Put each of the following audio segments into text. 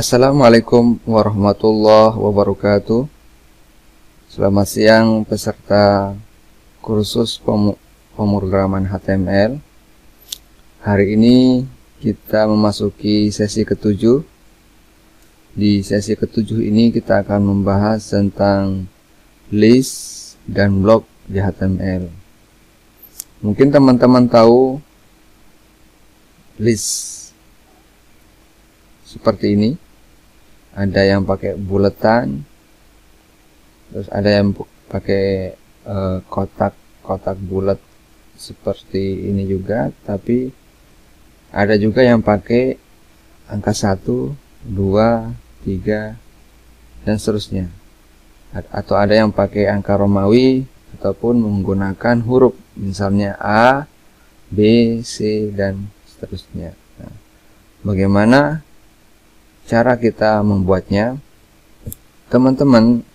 Assalamualaikum warahmatullahi wabarakatuh. Selamat siang peserta kursus pemrograman HTML. Hari ini kita memasuki sesi ketujuh. Di sesi ketujuh ini kita akan membahas tentang list dan blok di HTML. Mungkin teman-teman tahu list seperti ini. Ada yang pakai buletan, terus ada yang pakai kotak bulat seperti ini juga, tapi ada juga yang pakai angka 1, 2, 3 dan seterusnya. Atau ada yang pakai angka Romawi ataupun menggunakan huruf, misalnya A, B, C dan seterusnya. Nah, bagaimana cara kita membuatnya? Teman-teman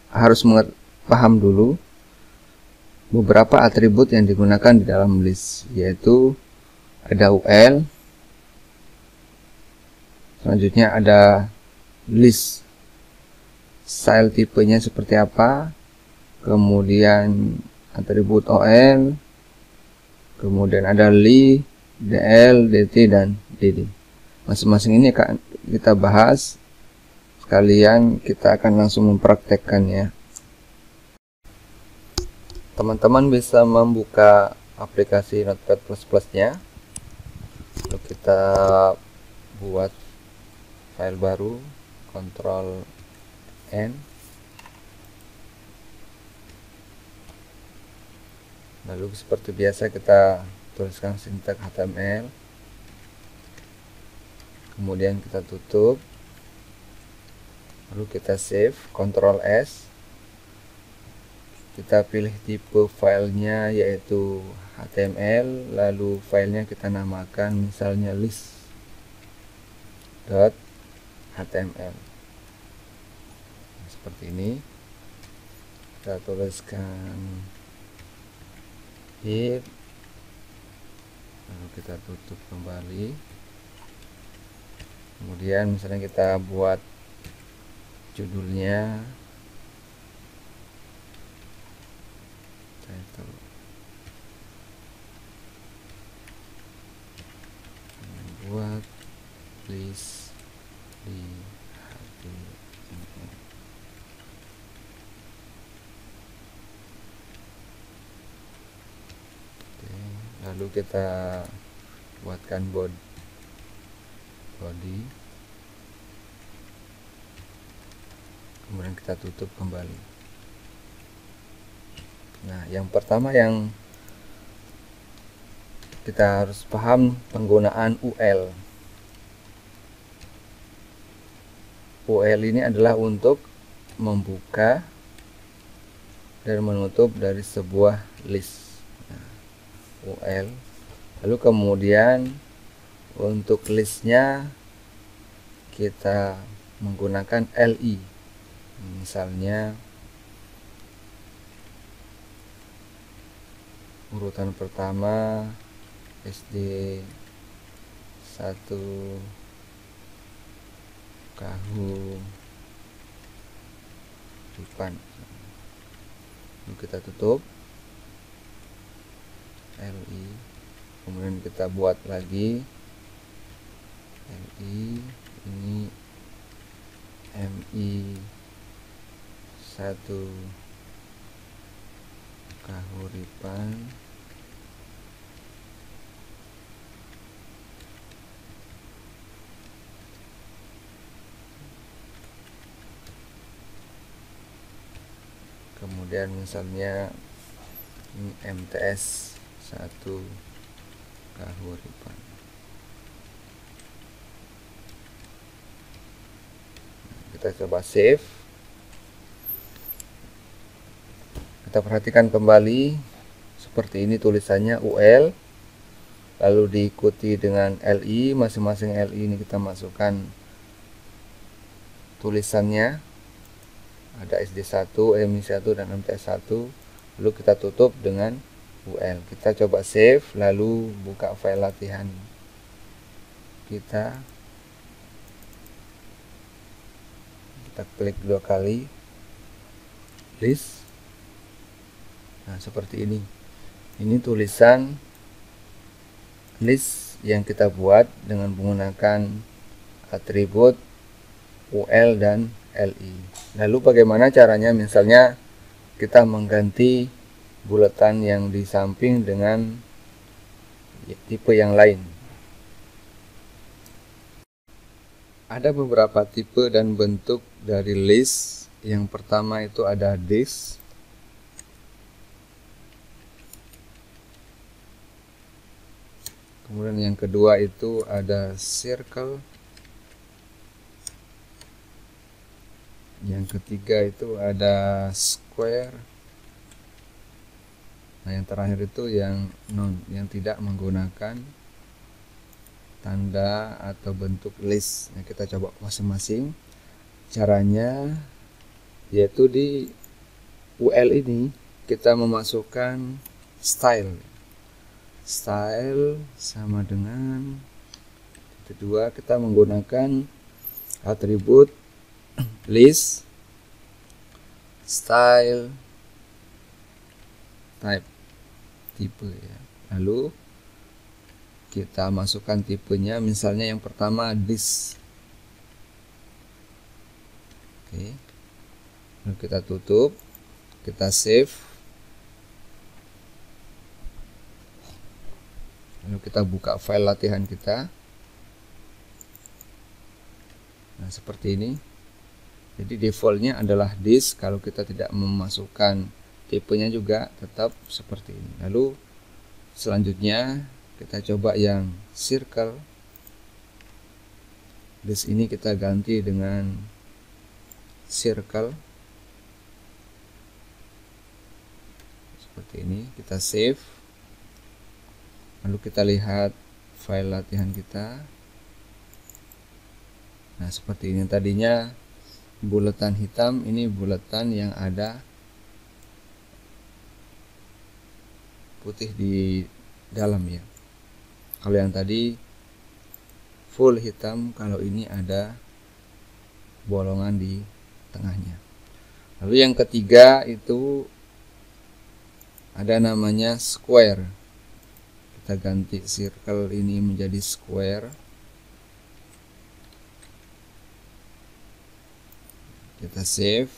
harus paham dulu beberapa atribut yang digunakan di dalam list, yaitu ada UL, selanjutnya ada list style tipenya seperti apa, kemudian atribut OL, kemudian ada li, DL, DT dan DD. Masing-masing ini akan kita bahas, sekalian kita akan langsung mempraktekkannya. Teman-teman bisa membuka aplikasi Notepad++ nya, lalu kita buat file baru, Ctrl N, lalu seperti biasa kita tuliskan sintaks HTML, kemudian kita tutup, lalu kita save, Ctrl S, kita pilih tipe filenya yaitu HTML, lalu filenya kita namakan misalnya list.html. Seperti ini, kita tuliskan here, lalu kita tutup kembali. Kemudian misalnya kita buat judulnya title, buat list di HTML. Oke, lalu kita buatkan body, kemudian kita tutup kembali. Nah, yang pertama yang kita harus paham penggunaan UL. UL ini adalah untuk membuka dan menutup dari sebuah list. Nah, UL. Lalu kemudian untuk listnya kita menggunakan LI. Misalnya urutan pertama SD 1 Kahu Ripan. Lalu kita tutup LI, kemudian kita buat lagi LI, ini MI 1 Kahuripan, kemudian misalnya ini MTS 1 Kahuripan. Kita coba save. Kita perhatikan kembali, seperti ini tulisannya UL, lalu diikuti dengan LI. Masing-masing LI ini kita masukkan tulisannya, ada SD1, MI1 dan MTS1, lalu kita tutup dengan UL. Kita coba save, lalu buka file latihan kita. kita klik 2 kali list. Nah, seperti ini tulisan list yang kita buat dengan menggunakan atribut UL dan LI. Lalu bagaimana caranya? Misalnya kita mengganti bulatan yang di samping dengan tipe yang lain. Ada beberapa tipe dan bentuk dari list. Yang pertama itu ada disk. Kemudian yang kedua itu ada circle. Yang ketiga itu ada square. Nah, yang terakhir itu yang non, yang tidak menggunakan tanda atau bentuk list. Nah, kita coba masing-masing. Caranya yaitu di UL ini kita memasukkan style sama dengan kedua kita menggunakan atribut list style type tipe ya. Lalu kita masukkan tipenya, misalnya yang pertama disk. Oke. Lalu kita tutup, kita save. Lalu kita buka file latihan kita. Nah, seperti ini. Jadi defaultnya adalah disk. Kalau kita tidak memasukkan tipenya juga tetap seperti ini. Lalu selanjutnya kita coba yang circle. Disk ini kita ganti dengan circle. Seperti ini. Kita save. Lalu kita lihat file latihan kita. Nah, seperti ini. Tadinya bulatan hitam, ini bulatan yang ada putih di dalam ya. Kalau yang tadi full hitam, kalau ini ada bolongan di tengahnya. Lalu yang ketiga itu ada namanya square. Kita ganti circle ini menjadi square. Kita save.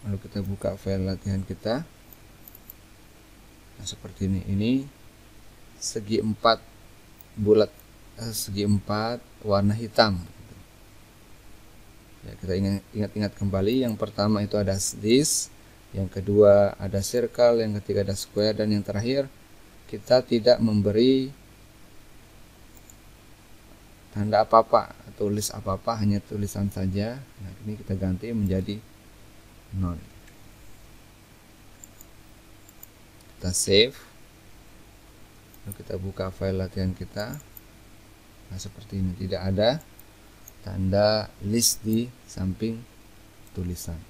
Lalu kita buka file latihan kita. Nah, seperti ini. Ini segi 4 bulat, segi 4 warna hitam. Ya, kita ingat-ingat kembali. Yang pertama itu ada disk, yang kedua ada circle, yang ketiga ada square, dan yang terakhir kita tidak memberi tanda apa-apa atau list apa-apa, hanya tulisan saja. Nah, ini kita ganti menjadi non. Kita save. Lalu kita buka file latihan kita. Nah, seperti ini, tidak ada tanda list di samping tulisan.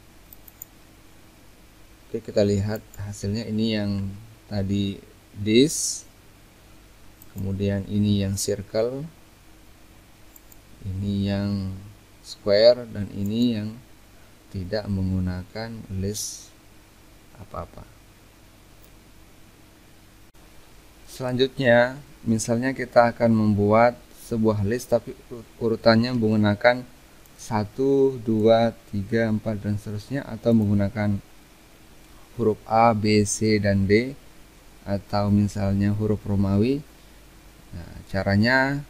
Oke, kita lihat hasilnya. Ini yang tadi disk, kemudian ini yang circle, ini yang square, dan ini yang tidak menggunakan list apa-apa. Selanjutnya, misalnya kita akan membuat sebuah list tapi urutannya menggunakan 1, 2, 3, 4 dan seterusnya, atau menggunakan huruf A, B, C dan D, atau misalnya huruf Romawi. Nah, caranya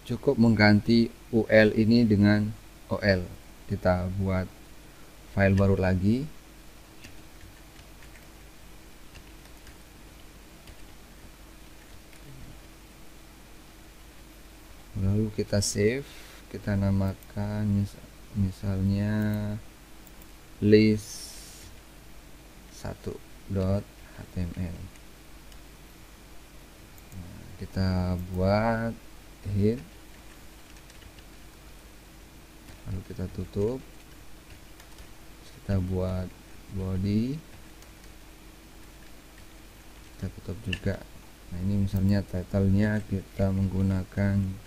cukup mengganti UL ini dengan OL. Kita buat file baru lagi. Lalu kita save. Kita namakan misalnya list 1.html. Nah, kita buat head, lalu kita tutup. Kita buat body, kita tutup juga. Nah, ini misalnya title-nya kita menggunakan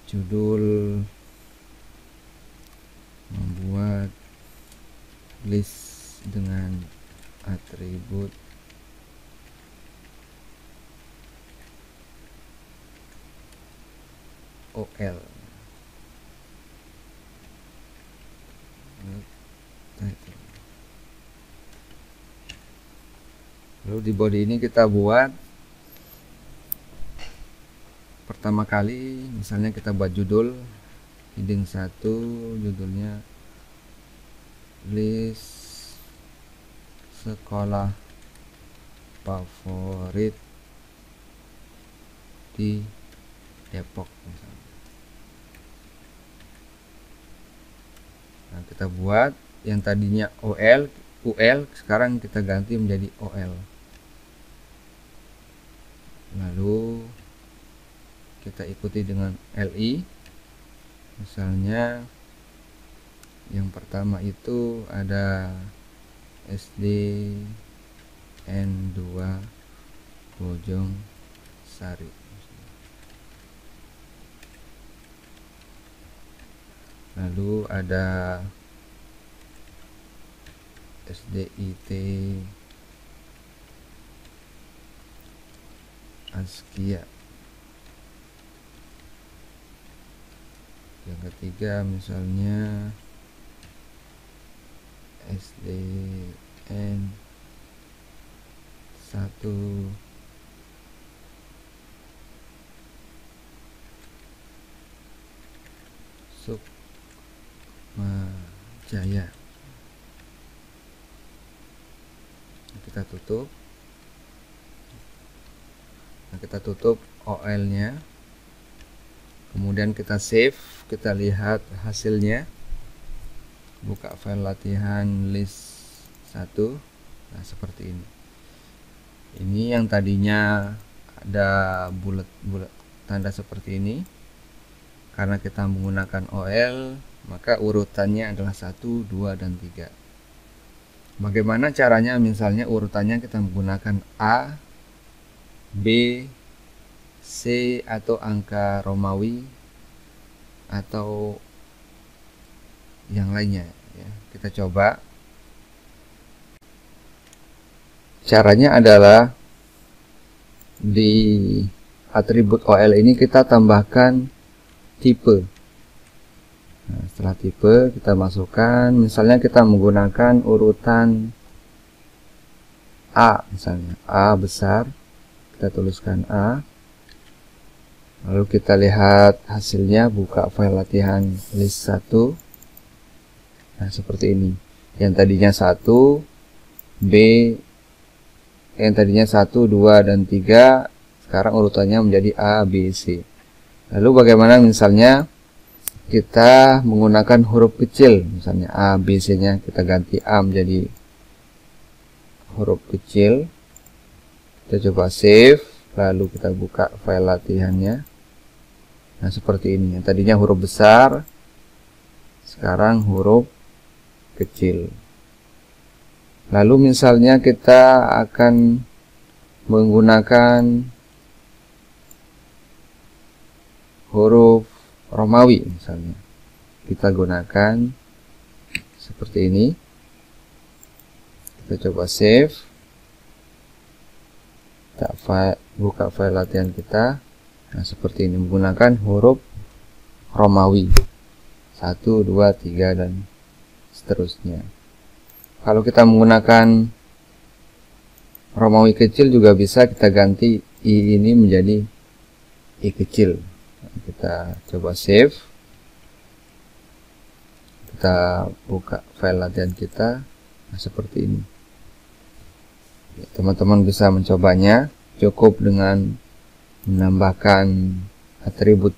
judul membuat list dengan atribut OL. Lalu di body ini kita buat pertama kali, misalnya kita buat judul heading 1, judulnya list sekolah favorit di Depok misalnya. Nah, kita buat yang tadinya UL sekarang kita ganti menjadi OL. Lalu kita ikuti dengan LI. Misalnya yang pertama itu ada SD N2 Bojong Sari. Lalu ada SDIT Askia. Yang ketiga misalnya SDN 1 Sukmajaya. Kita tutup. Nah, kita tutup OL-nya. Kemudian kita save, kita lihat hasilnya. Buka file latihan list 1. Nah, seperti ini. Ini yang tadinya ada bulat tanda seperti ini. Karena kita menggunakan OL, maka urutannya adalah 1, 2, dan 3. Bagaimana caranya? Misalnya urutannya kita menggunakan A, B, C atau angka Romawi atau yang lainnya ya. Kita coba. Caranya adalah di atribut OL ini kita tambahkan tipe. Nah, setelah tipe kita masukkan, misalnya kita menggunakan urutan A, misalnya A besar, kita tuliskan A. Lalu kita lihat hasilnya, buka file latihan list 1. Nah, seperti ini. Yang tadinya 1, B, yang tadinya 1, 2, dan 3, sekarang urutannya menjadi A, B, C. Lalu bagaimana misalnya kita menggunakan huruf kecil, misalnya A, B, C-nya kita ganti A menjadi huruf kecil. Kita coba save, lalu kita buka file latihannya. Nah, seperti ini. Yang tadinya huruf besar, sekarang huruf kecil. Lalu misalnya kita akan menggunakan huruf Romawi, misalnya. Kita gunakan seperti ini. Kita coba save. Kita buka file latihan kita. Nah, seperti ini, menggunakan huruf Romawi 1, 2, 3, dan seterusnya. Kalau kita menggunakan Romawi kecil juga bisa kita ganti I ini menjadi I kecil. Nah, kita coba save. Kita buka file latihan kita. Nah, seperti ini. Teman-teman bisa mencobanya. Cukup dengan menambahkan atribut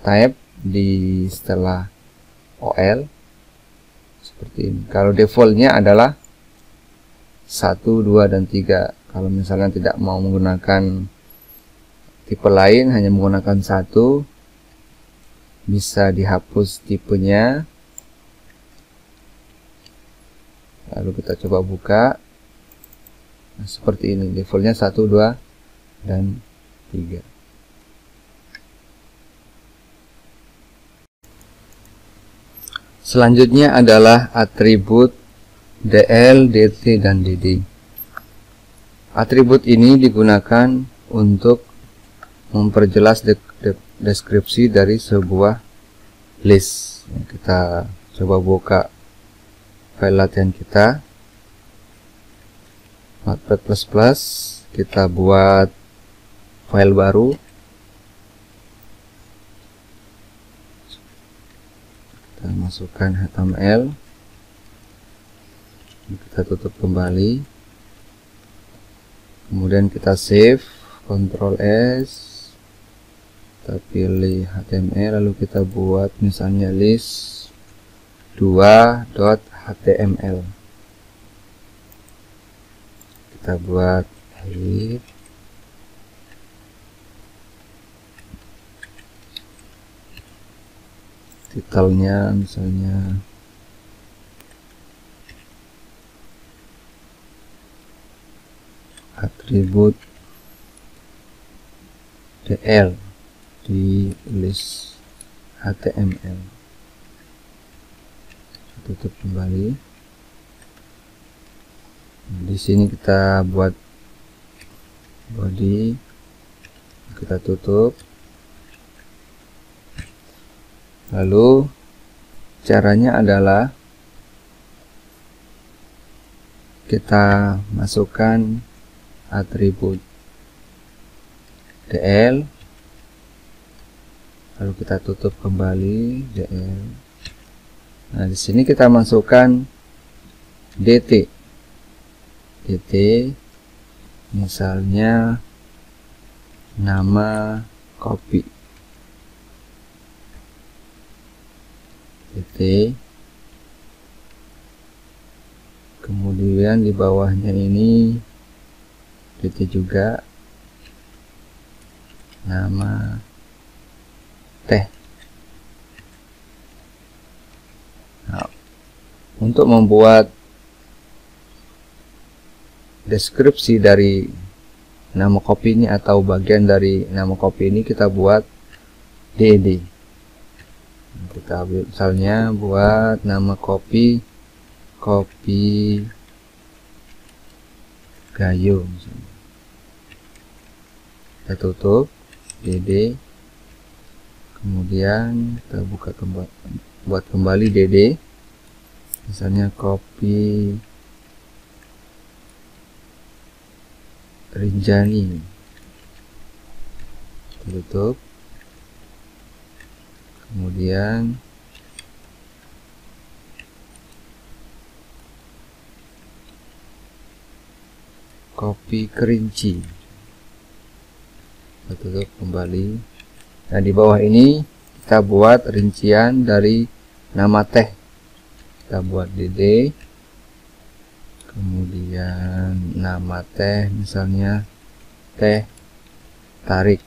type di setelah OL seperti ini. Kalau defaultnya adalah 1, 2, dan 3. Kalau misalnya tidak mau menggunakan tipe lain, hanya menggunakan 1, bisa dihapus tipenya. Lalu kita coba buka. Nah, seperti ini, defaultnya 1, 2, dan 3. Selanjutnya adalah atribut DL, DT, dan DD. Atribut ini digunakan untuk memperjelas deskripsi dari sebuah list. Kita coba buka file latihan kita, Notepad++, kita buat file baru, kita masukkan HTML, kita tutup kembali, kemudian kita save, Ctrl S, kita pilih HTML, lalu kita buat misalnya list 2.html. Kita buat edit, titelnya misalnya atribut DL di list HTML. Tutup kembali. Di sini kita buat body, kita tutup. Lalu caranya adalah kita masukkan atribut DL, lalu kita tutup kembali DL. Nah, di sini kita masukkan DT. DT misalnya nama copy. DT, kemudian di bawahnya ini DT juga, nama teh. Nah, untuk membuat deskripsi dari nama kopi ini atau bagian dari nama kopi ini, kita buat DD. Kita misalnya buat nama kopi Gayo misalnya. Kita tutup DD, kemudian kita buka kembali, buat kembali DD, misalnya kopi Rinjani. Tutup, kemudian kopi Kerinci. Kita tutup kembali. Nah, di bawah ini kita buat rincian dari nama teh. Kita buat DD, kemudian nama teh misalnya teh tarik.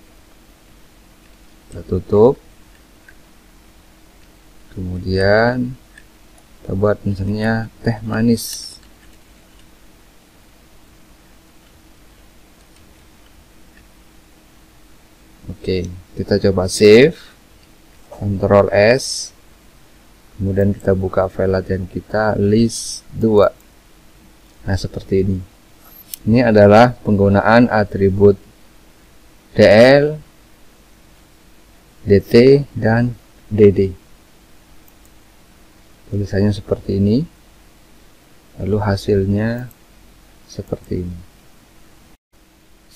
Kita tutup, kemudian kita buat misalnya teh manis. Oke, kita coba save, Ctrl S, kemudian kita buka file latihan kita, list 2. Nah, seperti ini. Ini adalah penggunaan atribut DL, DT, dan DD. Tulisannya seperti ini, lalu hasilnya seperti ini.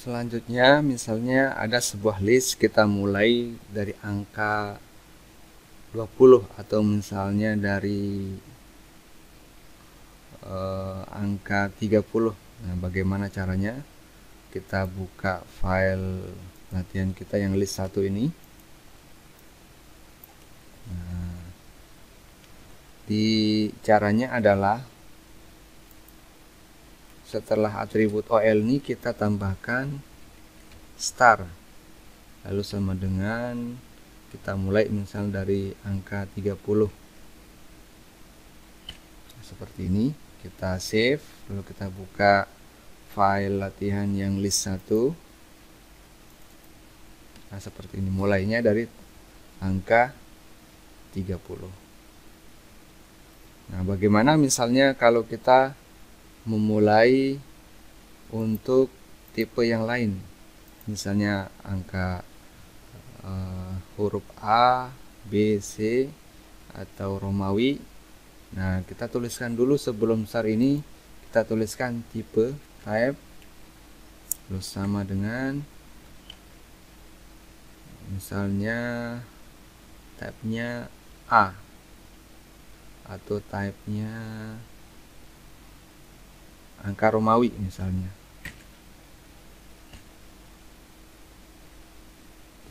Selanjutnya, misalnya ada sebuah list, kita mulai dari angka 20 atau misalnya dari angka 30. Nah, bagaimana caranya? Kita buka file latihan kita yang list 1 ini. Nah, di caranya adalah setelah atribut OL ini kita tambahkan star, lalu sama dengan kita mulai misal dari angka 30. Seperti ini. Kita save, lalu kita buka file latihan yang list 1. Nah, seperti ini, mulainya dari angka 30. Nah, bagaimana misalnya kalau kita memulai untuk tipe yang lain, misalnya angka huruf A, B, C atau Romawi. Nah, kita tuliskan dulu sebelum start ini, kita tuliskan tipe, type, terus sama dengan misalnya type-nya A atau type-nya angka Romawi misalnya.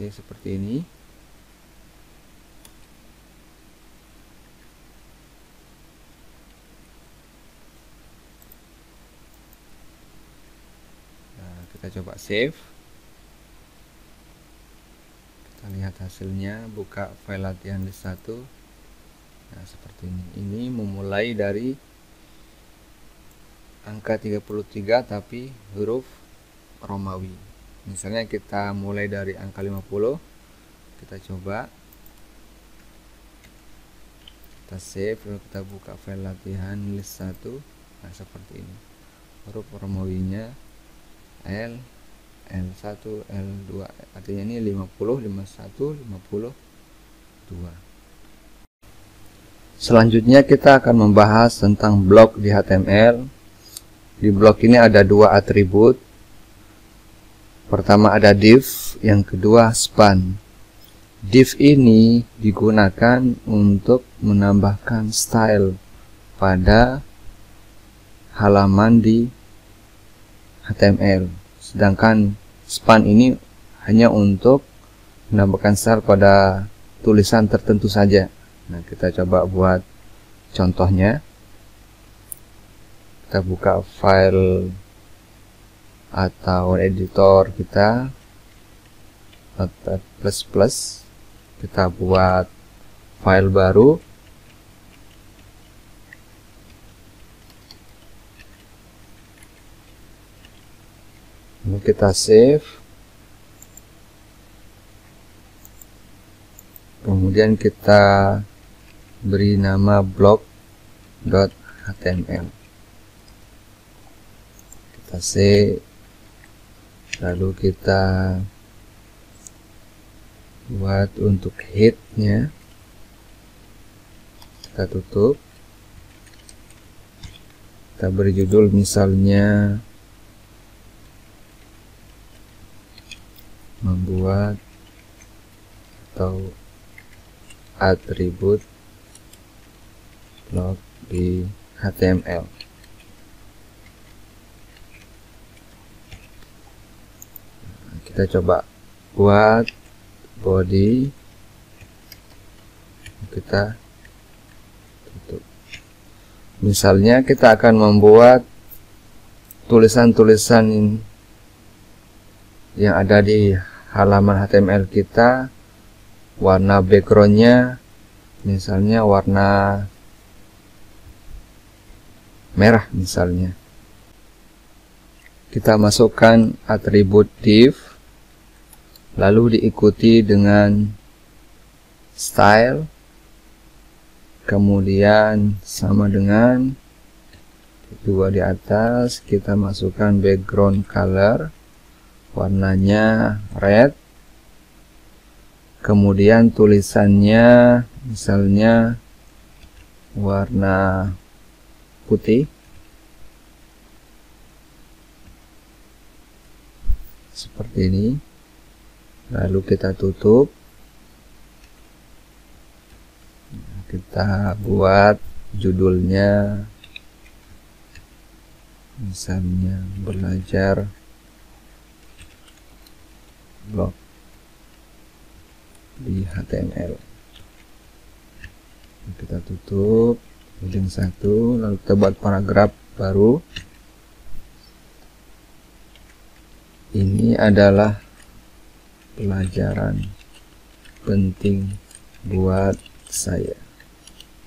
Oke, seperti ini. Nah, kita coba save. Kita lihat hasilnya, buka file latihan list 1. Nah, seperti ini. Ini memulai dari angka 33 tapi huruf Romawi. Misalnya kita mulai dari angka 50, kita coba, kita save, lalu kita buka file latihan list 1. Nah, seperti ini. Huruf Romawinya L, L1, L2, artinya ini 50, 51, 52. Selanjutnya kita akan membahas tentang blok di HTML. Di blok ini ada dua atribut. Pertama ada div, yang kedua span. Div ini digunakan untuk menambahkan style pada halaman di HTML. Sedangkan span ini hanya untuk menambahkan style pada tulisan tertentu saja. Nah, kita coba buat contohnya. Kita buka file atau editor kita, Notepad++, kita buat file baru. Lalu kita save. Kemudian kita beri nama blog.html. Kita save. Lalu kita buat untuk headnya, kita tutup, kita beri judul misalnya membuat atau atribut blog di HTML. Kita coba buat body, kita tutup. Misalnya kita akan membuat tulisan-tulisan yang ada di halaman HTML kita, warna backgroundnya misalnya warna merah misalnya. Kita masukkan atribut div, lalu diikuti dengan style, kemudian sama dengan dua di atas, kita masukkan background color, warnanya red, kemudian tulisannya misalnya warna putih, seperti ini. Lalu kita tutup. Kita buat judulnya misalnya belajar blog di HTML. Kita tutup heading 1, lalu kita buat paragraf baru. Ini adalah pelajaran penting buat saya.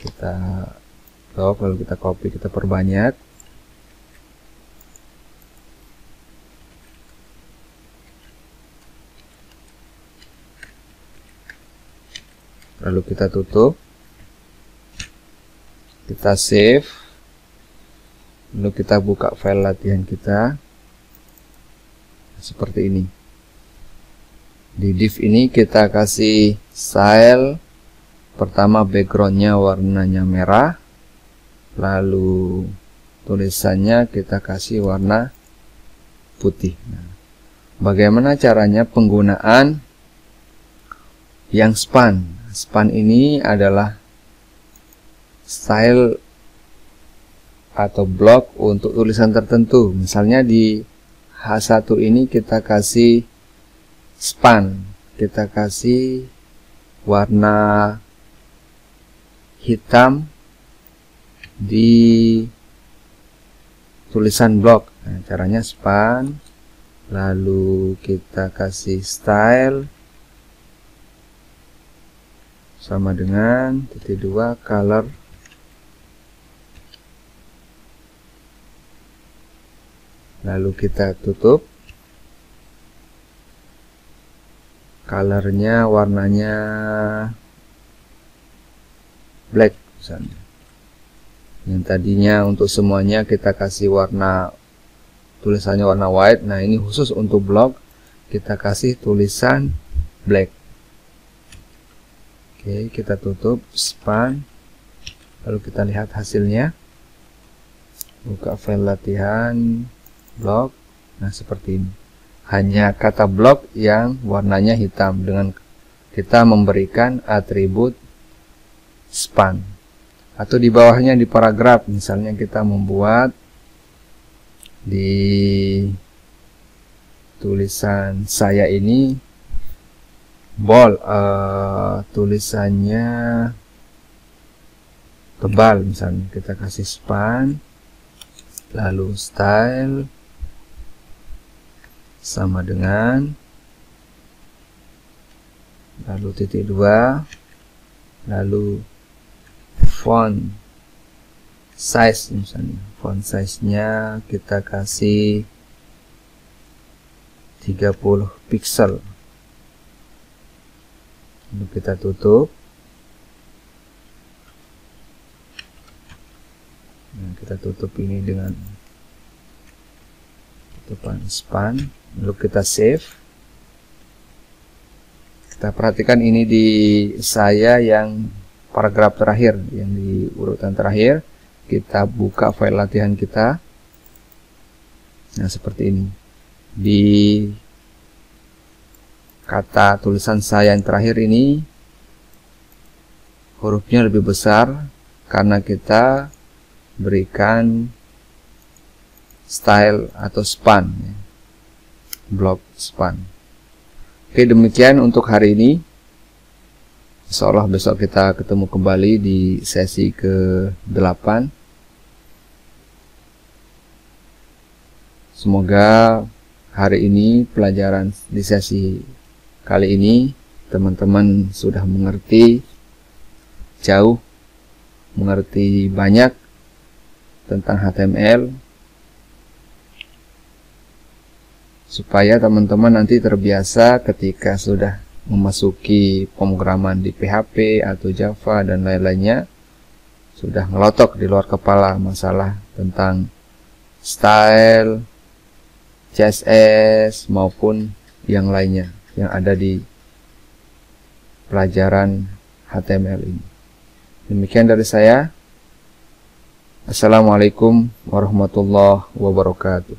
Kita lalu kita copy, kita perbanyak. Lalu kita tutup. Kita kita save, lalu kita buka file latihan kita seperti ini. Di div ini kita kasih style, pertama backgroundnya warnanya merah, lalu tulisannya kita kasih warna putih. Nah, bagaimana caranya penggunaan yang span? Span ini adalah style atau blok untuk tulisan tertentu. Misalnya di H1 ini kita kasih span, kita kasih warna hitam di tulisan blok. Nah, caranya span, lalu kita kasih style sama dengan titik 2 color, lalu kita tutup. Colornya warnanya black misalnya. Yang tadinya untuk semuanya kita kasih warna tulisannya warna white. Nah, ini khusus untuk blog kita kasih tulisan black. Oke, kita tutup span, lalu kita lihat hasilnya. Buka file latihan blog. Nah, seperti ini. Hanya kata blok yang warnanya hitam dengan kita memberikan atribut span. Atau di bawahnya di paragraf, misalnya kita membuat di tulisan saya ini bold, tulisannya tebal, misalnya kita kasih span, lalu style sama dengan, lalu titik 2, lalu font size, misalnya font size nya kita kasih 30 pixel, lalu kita tutup. Nah, kita tutup ini dengan tutupan span, lalu kita save. Kita perhatikan ini di saya yang paragraf terakhir, yang di urutan terakhir. Kita buka file latihan kita. Nah, seperti ini. Di kata tulisan saya yang terakhir ini hurufnya lebih besar karena kita berikan style atau span, blok span. Oke, demikian untuk hari ini. Insyaallah besok kita ketemu kembali di sesi ke-8. Semoga hari ini pelajaran di sesi kali ini teman-teman sudah mengerti jauh, mengerti banyak tentang HTML, supaya teman-teman nanti terbiasa ketika sudah memasuki pemrograman di PHP atau Java dan lain-lainnya, sudah ngelotok di luar kepala masalah tentang style, CSS maupun yang lainnya yang ada di pelajaran HTML ini. Demikian dari saya. Assalamualaikum warahmatullahi wabarakatuh.